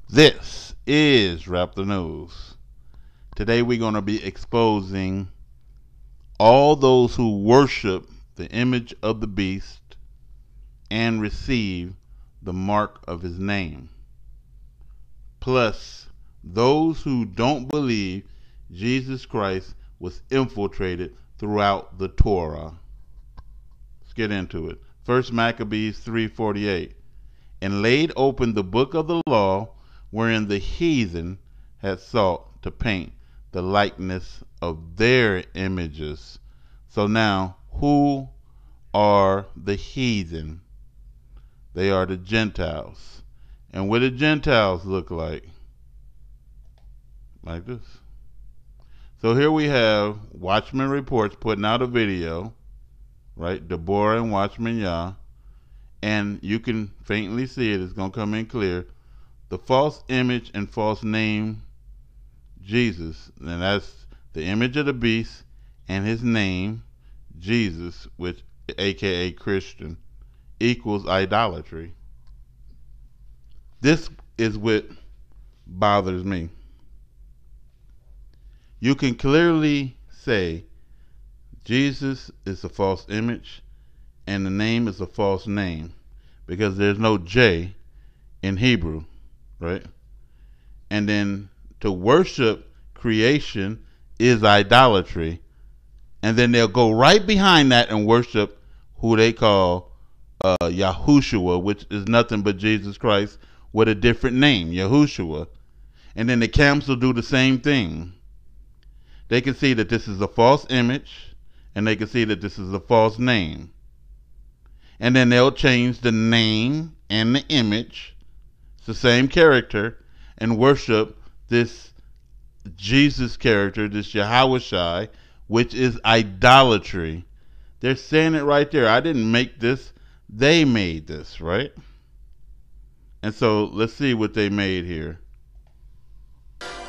This is Wrap the News. Today we're going to be exposing all those who worship the image of the beast and receive the mark of his name. Plus, those who don't believe Jesus Christ was infiltrated throughout the Torah. Let's get into it. 1 Maccabees 3:48. And laid open the book of the law, wherein the heathen had sought to paint the likeness of their images. So now, who are the heathen? They are the Gentiles. And what do Gentiles look like? Like this. So here we have Watchman Reports putting out a video, right? Deborah and Watchman Yah. And you can faintly see it. It's going to come in clear. The false image and false name Jesus, and that's the image of the beast and his name Jesus, which aka Christian, equals idolatry. This is what bothers me. You can clearly say Jesus is a false image and the name is a false name because there's no J in Hebrew, right? And then to worship creation is idolatry. And then they'll go right behind that and worship who they call Yahushua, which is nothing but Jesus Christ with a different name, Yahushua. And then the camps will do the same thing. They can see that this is a false image, and they can see that this is a false name. And then they'll change the name and the image, it's the same character, and worship this Jesus character, this Yahushai, which is idolatry. They're saying it right there. I didn't make this. They made this, right? And so let's see what they made here.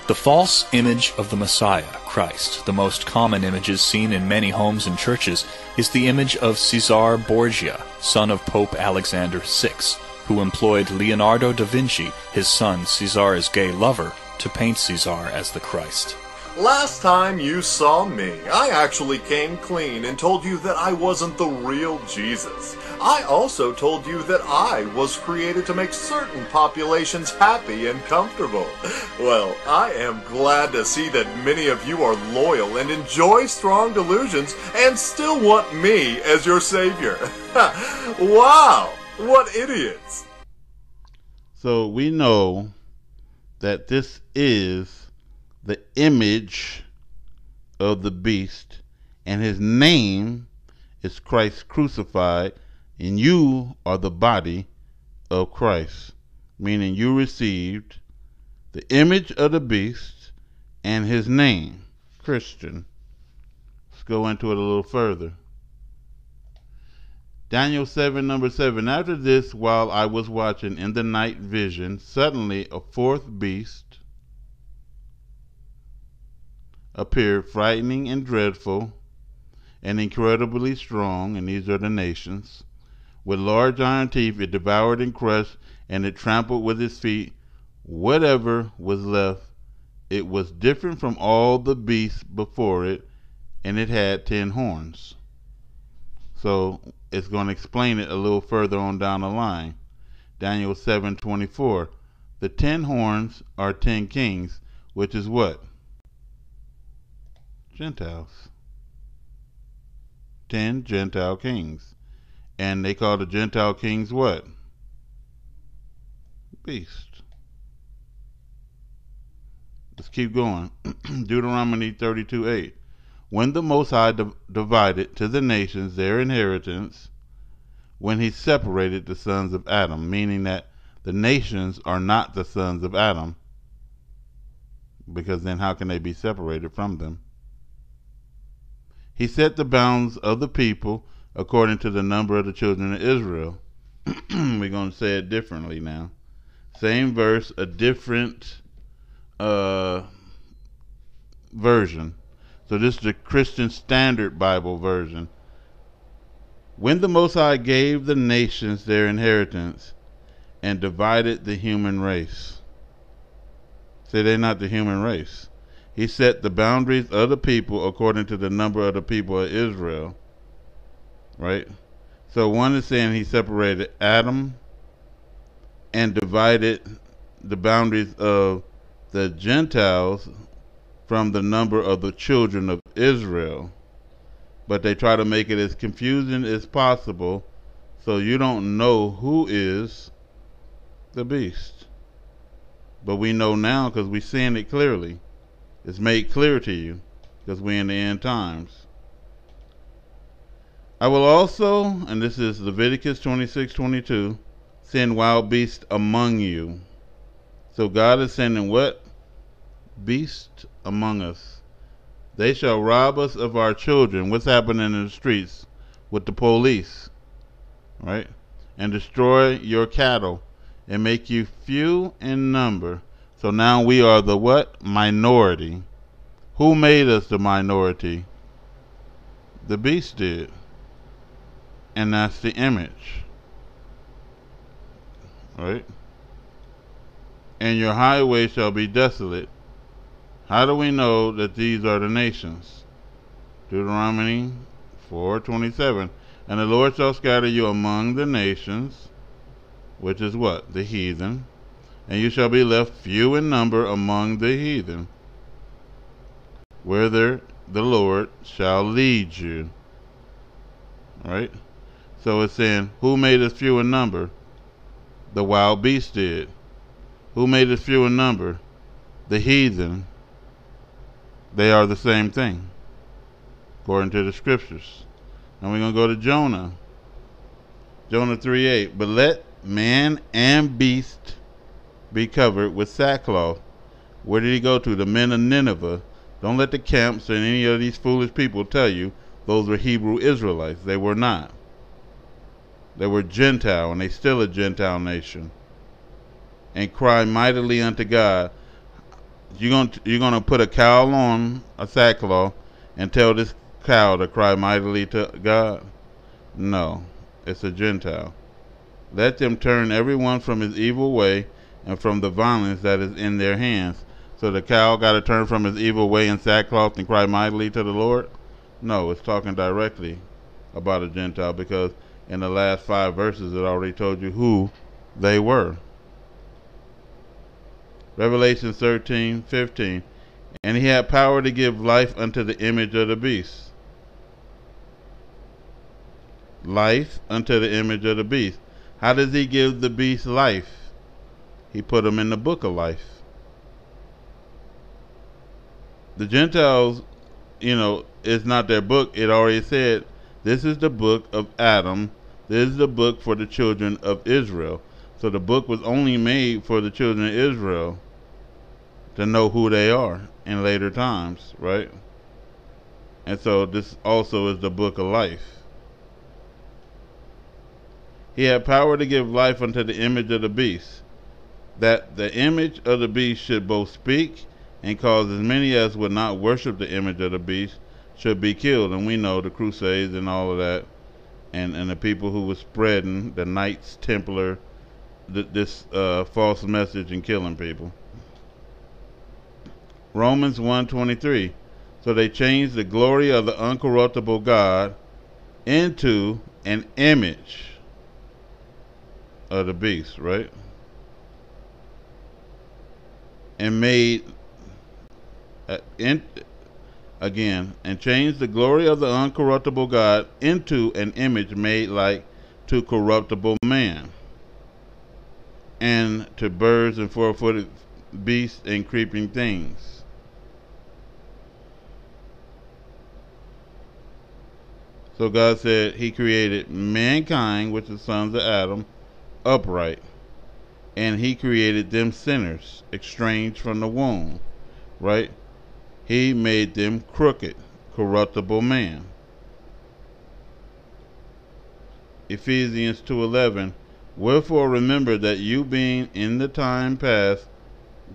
The false image of the Messiah, Christ, the most common images seen in many homes and churches, is the image of Caesar Borgia, son of Pope Alexander VI, who employed Leonardo da Vinci, his son Caesar's gay lover, to paint Caesar as the Christ. Last time you saw me, I actually came clean and told you that I wasn't the real Jesus. I also told you that I was created to make certain populations happy and comfortable. Well, I am glad to see that many of you are loyal and enjoy strong delusions and still want me as your savior. Wow, what idiots. So we know that this is the image of the beast, and his name is Christ crucified, and you are the body of Christ, meaning you received the image of the beast and his name, Christian. Let's go into it a little further. Daniel 7:7. After this, while I was watching in the night vision, suddenly a fourth beast appeared, frightening and dreadful and incredibly strong, and these are the nations. With large iron teeth it devoured and crushed, and it trampled with its feet whatever was left. It was different from all the beasts before it, and it had 10 horns. So it's going to explain it a little further on down the line. Daniel 7:24. The 10 horns are 10 kings, which is what? Gentiles. 10 Gentile kings. And they call the Gentile kings what? Beast. Let's keep going. Deuteronomy 32:8. When the Most High divided to the nations their inheritance, when he separated the sons of Adam, meaning that the nations are not the sons of Adam, because then how can they be separated from them? He set the bounds of the people according to the number of the children of Israel. We're going to say it differently now. Same verse, a different version. So this is the Christian Standard Bible version. When the Most High gave the nations their inheritance and divided the human race. See, they're not the human race. He set the boundaries of the people according to the number of the people of Israel. Right? So one is saying he separated Adam and divided the boundaries of the Gentiles from the number of the children of Israel. But they try to make it as confusing as possible so you don't know who is the beast. But we know now because we're seeing it clearly. It's made clear to you because we're in the end times. I will also, and this is Leviticus 26:22, send wild beasts among you. So God is sending what? Beasts among us. They shall rob us of our children. What's happening in the streets with the police? Right? And destroy your cattle and make you few in number. So now we are the what? Minority. Who made us the minority? The beast did. And that's the image. Right? And your highway shall be desolate. How do we know that these are the nations? Deuteronomy 4:27. And the Lord shall scatter you among the nations, which is what? The heathen. And you shall be left few in number among the heathen, whither the Lord shall lead you. Right? So it's saying, who made us few in number? The wild beast did. Who made us few in number? The heathen. They are the same thing, according to the scriptures. Now we're going to go to Jonah. Jonah 3:8. But let man and beast be covered with sackcloth. Where did he go to? The men of Nineveh. Don't let the camps and any of these foolish people tell you those were Hebrew Israelites. They were not. They were Gentile, and they still a Gentile nation. And cry mightily unto God. You're gonna put a cowl on a sackcloth and tell this cow to cry mightily to God? No, it's a Gentile. Let them turn everyone from his evil way and from the violence that is in their hands. So the cow got to turn from his evil way in sackcloth and cry mightily to the Lord? No, it's talking directly about a Gentile, because in the last 5 verses it already told you who they were. Revelation 13:15. And he had power to give life unto the image of the beast. Life unto the image of the beast. How does he give the beast life? He put him in the book of life. The Gentiles, it's not their book. It already said, this is the book of Adam. This is the book for the children of Israel. So the book was only made for the children of Israel to know who they are in later times, right? And so this also is the book of life. He had power to give life unto the image of the beast, that the image of the beast should both speak and cause as many as would not worship the image of the beast should be killed. And we know the Crusades and all of that, and the people who were spreading the Knights Templar, this false message and killing people. Romans 1:23. So they changed the glory of the uncorruptible God into an image of the beast, right? And made and changed the glory of the uncorruptible God into an image made like to corruptible man, and to birds and four-footed beasts and creeping things. So God said he created mankind, which is sons of Adam, upright, and he created them sinners, estranged from the womb, right? He made them crooked, corruptible man. Ephesians 2:11. Wherefore remember that you being in the time past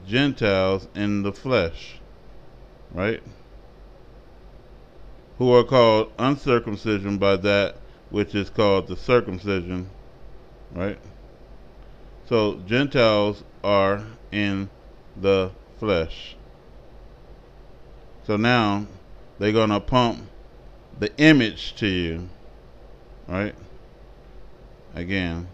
Gentiles in the flesh, right? Who are called uncircumcision by that which is called the circumcision, right? So Gentiles are in the flesh. So now they're going to pump the image to you, right? Again,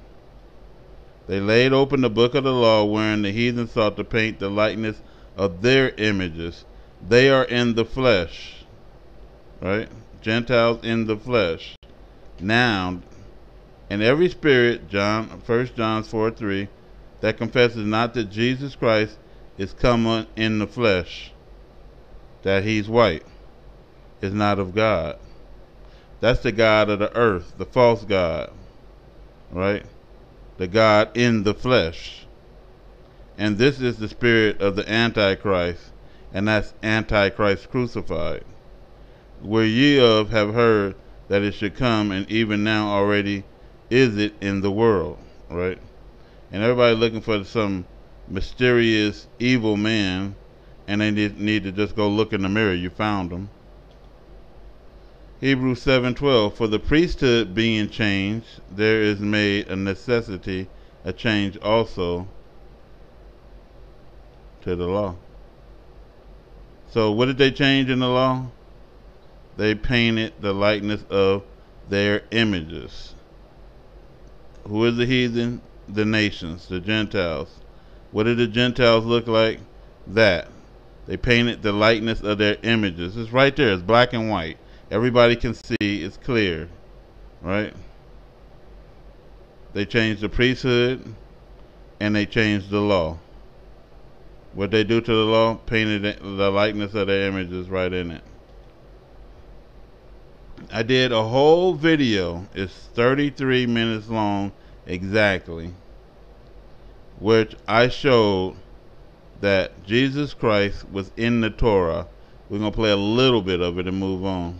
they laid open the book of the law wherein the heathen sought to paint the likeness of their images. They are in the flesh, right? Gentiles in the flesh. Now, and every spirit, 1 John 4:3, that confesses not that Jesus Christ is come in the flesh, that he's white, is not of God. That's the God of the earth, the false God, right? The God in the flesh. And this is the spirit of the Antichrist, and that's Antichrist crucified. Where ye of have heard that it should come, and even now already is it in the world, right? And everybody looking for some mysterious evil man, and they need to just go look in the mirror. You found them. Hebrews 7:12, for the priesthood being changed, there is made a necessity, a change also to the law. So what did they change in the law? They painted the likeness of their images. Who is the heathen? The nations, the Gentiles. What did the Gentiles look like? That. They painted the likeness of their images. It's right there. It's black and white. Everybody can see. It's clear. Right? They changed the priesthood and they changed the law. What they do to the law? Painted the likeness of their images right in it. I did a whole video. It's 33 minutes long exactly, which I showed that Jesus Christ was in the Torah. We're going to play a little bit of it and move on.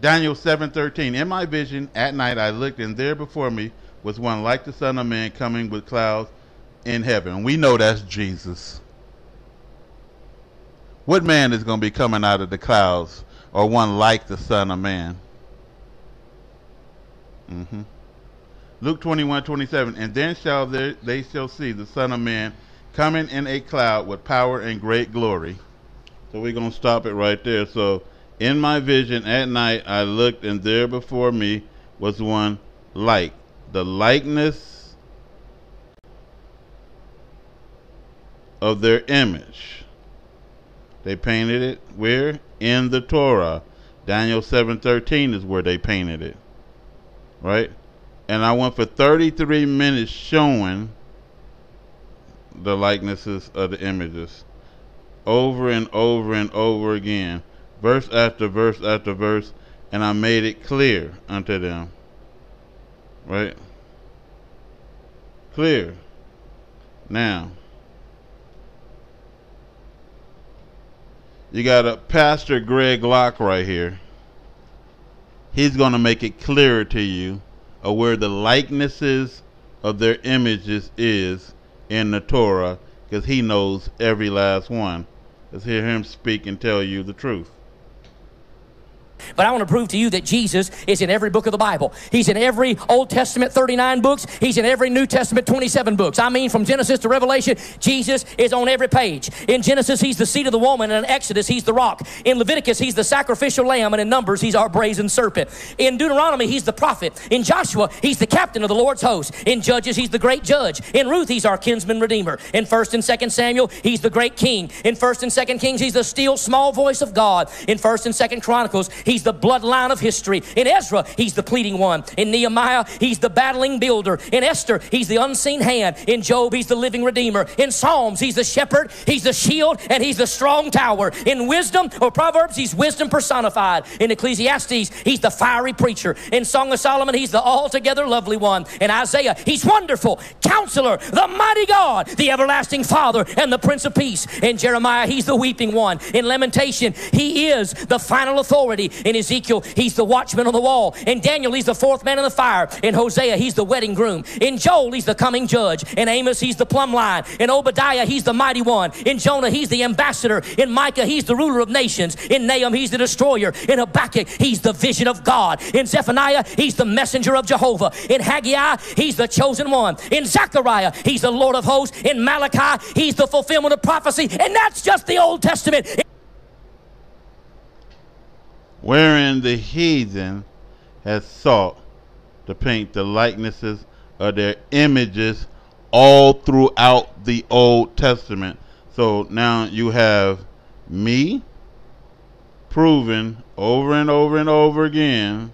Daniel 7:13. In my vision at night I looked, and there before me was one like the Son of Man coming with clouds in heaven. We know that's Jesus. What man is going to be coming out of the clouds, or one like the Son of Man? Luke 21:27. And then shall they shall see the Son of Man coming in a cloud with power and great glory. So we're going to stop it right there. So in my vision at night I looked, and there before me was one like the likeness of their image. They painted it where? In the Torah. Daniel 7:13 is where they painted it. Right? And I went for 33 minutes showing the likenesses of the images. Over and over and over again. Verse after verse after verse. And I made it clear unto them. Right? Clear. Now, you got a Pastor Greg Locke right here. He's going to make it clearer to you of where the likenesses of their images is in the Torah, because he knows every last one. Let's hear him speak and tell you the truth. But I want to prove to you that Jesus is in every book of the Bible. He's in every Old Testament 39 books. He's in every New Testament 27 books. I mean, from Genesis to Revelation, Jesus is on every page. In Genesis, he's the seed of the woman. And in Exodus, he's the rock. In Leviticus, he's the sacrificial lamb. And in Numbers, he's our brazen serpent. In Deuteronomy, he's the prophet. In Joshua, he's the captain of the Lord's host. In Judges, he's the great judge. In Ruth, he's our kinsman redeemer. In 1 and 2 Samuel, he's the great king. In 1 and 2 Kings, he's the still small voice of God. In 1 and 2 Chronicles, he's the bloodline of history. In Ezra, he's the pleading one. In Nehemiah, he's the battling builder. In Esther, he's the unseen hand. In Job, he's the living redeemer. In Psalms, he's the shepherd, he's the shield, and he's the strong tower. In Wisdom or Proverbs, he's wisdom personified. In Ecclesiastes, he's the fiery preacher. In Song of Solomon, he's the altogether lovely one. In Isaiah, he's wonderful, counselor, the mighty God, the everlasting Father, and the Prince of Peace. In Jeremiah, he's the weeping one. In Lamentation, he is the final authority. In Ezekiel, he's the watchman on the wall. In Daniel, he's the fourth man in the fire. In Hosea, he's the wedding groom. In Joel, he's the coming judge. In Amos, he's the plumb line. In Obadiah, he's the mighty one. In Jonah, he's the ambassador. In Micah, he's the ruler of nations. In Nahum, he's the destroyer. In Habakkuk, he's the vision of God. In Zephaniah, he's the messenger of Jehovah. In Haggai, he's the chosen one. In Zechariah, he's the Lord of hosts. In Malachi, he's the fulfillment of prophecy. And that's just the Old Testament. Wherein the heathen has sought to paint the likenesses of their images all throughout the Old Testament. So now you have me proven over and over and over again,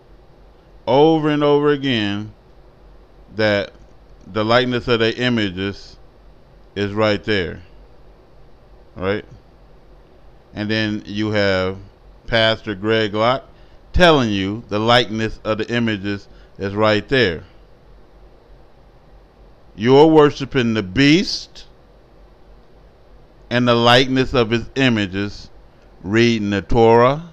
that the likeness of their images is right there, right? And then you have Pastor Greg Locke telling you the likeness of the images is right there. You're worshiping the beast and the likeness of his images, reading the Torah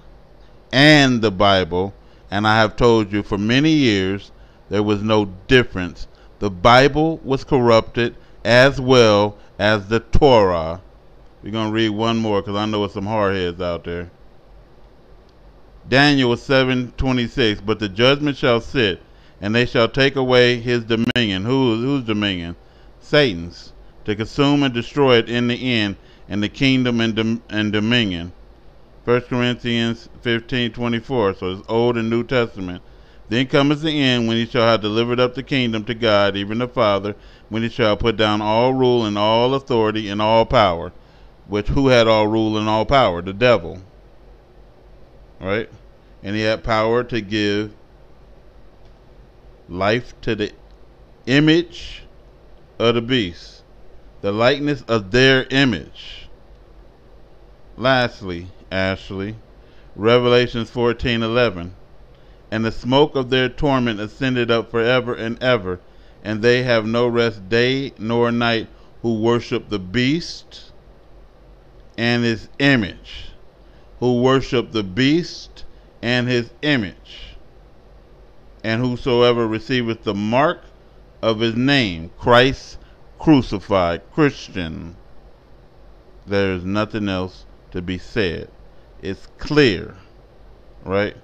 and the Bible, and I have told you for many years there was no difference. The Bible was corrupted as well as the Torah. We're going to read one more because I know there's some hardheads out there. Daniel 7:26, but the judgment shall sit, and they shall take away his dominion. Whose dominion? Satan's, to consume and destroy it in the end, and the kingdom and dominion. 1 Corinthians 15:24, so it's Old and New Testament. Then cometh the end, when he shall have delivered up the kingdom to God, even the Father, when he shall put down all rule and all authority and all power. Which, who had all rule and all power? The devil. Right? And he had power to give life to the image of the beast, the likeness of their image. Lastly, Ashley, Revelations 14:11, and the smoke of their torment ascended up forever and ever, and they have no rest day nor night who worship the beast and his image. Who worship the beast and his image. And whosoever receiveth the mark of his name, Christ crucified, Christian. There is nothing else to be said. It's clear, right?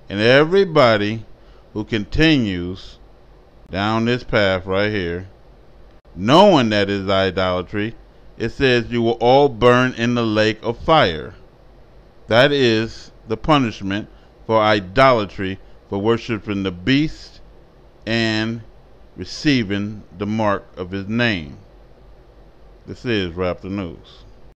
And everybody who continues down this path right here, knowing that is idolatry, it says you will all burn in the lake of fire. That is the punishment for idolatry, for worshiping the beast and receiving the mark of his name. This is Raptor News.